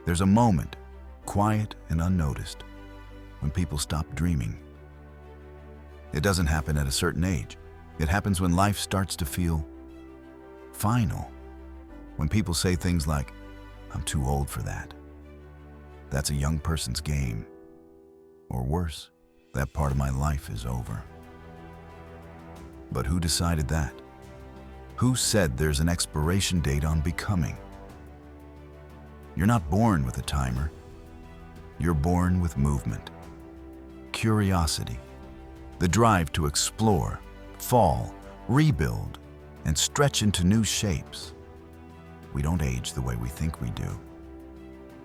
There's a moment, quiet and unnoticed, when people stop dreaming. It doesn't happen at a certain age. It happens when life starts to feel final. When people say things like, "I'm too old for that." That's a young person's game. Or worse, that part of my life is over. But who decided that? Who said there's an expiration date on becoming? You're not born with a timer. You're born with movement, curiosity, the drive to explore, fall, rebuild, and stretch into new shapes. We don't age the way we think we do.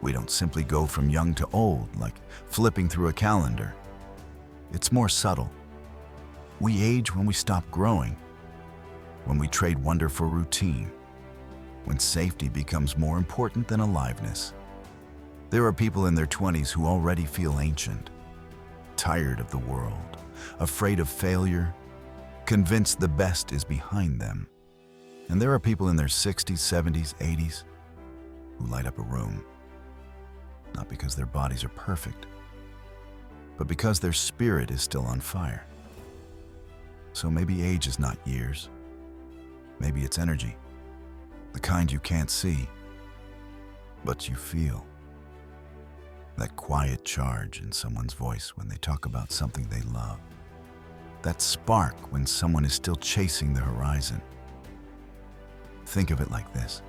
We don't simply go from young to old like flipping through a calendar. It's more subtle. We age when we stop growing, when we trade wonder for routine, when safety becomes more important than aliveness. There are people in their 20s who already feel ancient, tired of the world, afraid of failure, convinced the best is behind them. And there are people in their 60s, 70s, 80s who light up a room, not because their bodies are perfect, but because their spirit is still on fire. So maybe age is not years. Maybe it's energy, the kind you can't see, but you feel. That quiet charge in someone's voice when they talk about something they love. That spark when someone is still chasing the horizon. Think of it like this.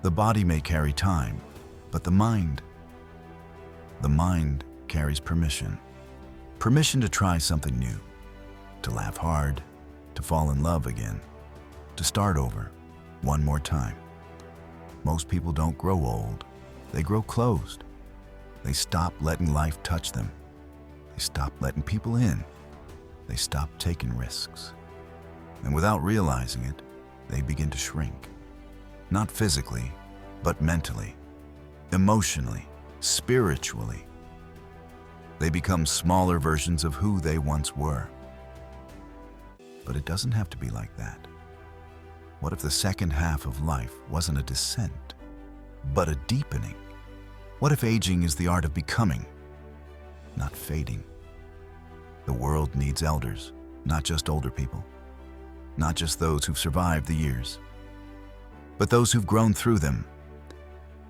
The body may carry time, but the mind carries permission. Permission to try something new, to laugh hard, to fall in love again, to start over one more time. Most people don't grow old. They grow closed. They stop letting life touch them. They stop letting people in. They stop taking risks. And without realizing it, they begin to shrink. Not physically, but mentally, emotionally, spiritually. They become smaller versions of who they once were. But it doesn't have to be like that. What if the second half of life wasn't a descent, but a deepening? What if aging is the art of becoming, not fading? The world needs elders, not just older people, not just those who've survived the years, but those who've grown through them,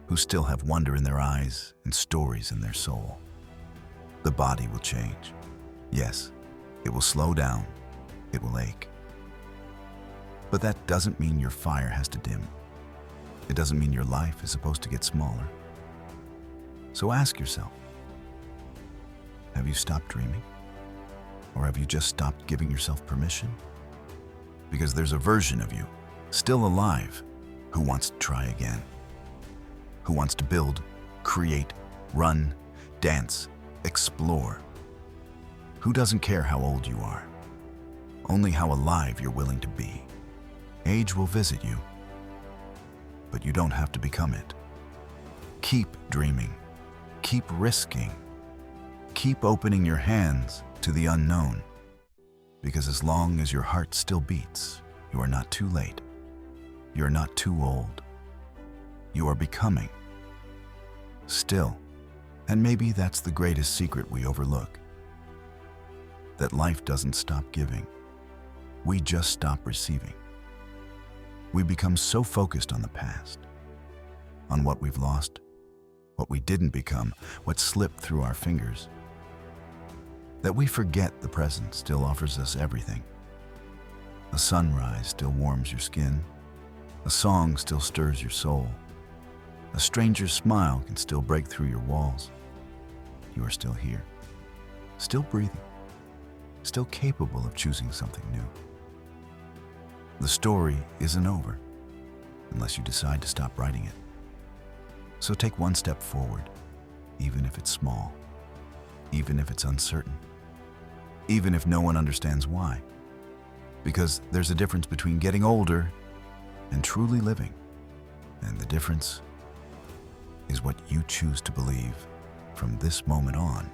who still have wonder in their eyes and stories in their soul. The body will change. Yes, it will slow down. It will ache. But that doesn't mean your fire has to dim. It doesn't mean your life is supposed to get smaller. So ask yourself, have you stopped dreaming? Or have you just stopped giving yourself permission? Because there's a version of you, still alive, who wants to try again. Who wants to build, create, run, dance, explore. Who doesn't care how old you are, only how alive you're willing to be. Age will visit you, but you don't have to become it. Keep dreaming, keep risking, keep opening your hands to the unknown, because as long as your heart still beats, you are not too late. You're not too old. You are becoming. Still, and maybe that's the greatest secret we overlook, that life doesn't stop giving. We just stop receiving. We become so focused on the past, on what we've lost, what we didn't become, what slipped through our fingers, that we forget the present still offers us everything. A sunrise still warms your skin. A song still stirs your soul. A stranger's smile can still break through your walls. You are still here, still breathing, still capable of choosing something new. The story isn't over unless you decide to stop writing it. So take one step forward, even if it's small, even if it's uncertain, even if no one understands why. Because there's a difference between getting older and truly living. And the difference is what you choose to believe from this moment on.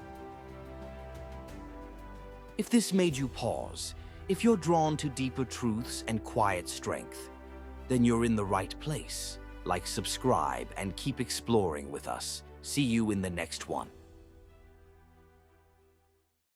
If this made you pause, if you're drawn to deeper truths and quiet strength, then you're in the right place. like, subscribe, and keep exploring with us. See you in the next one.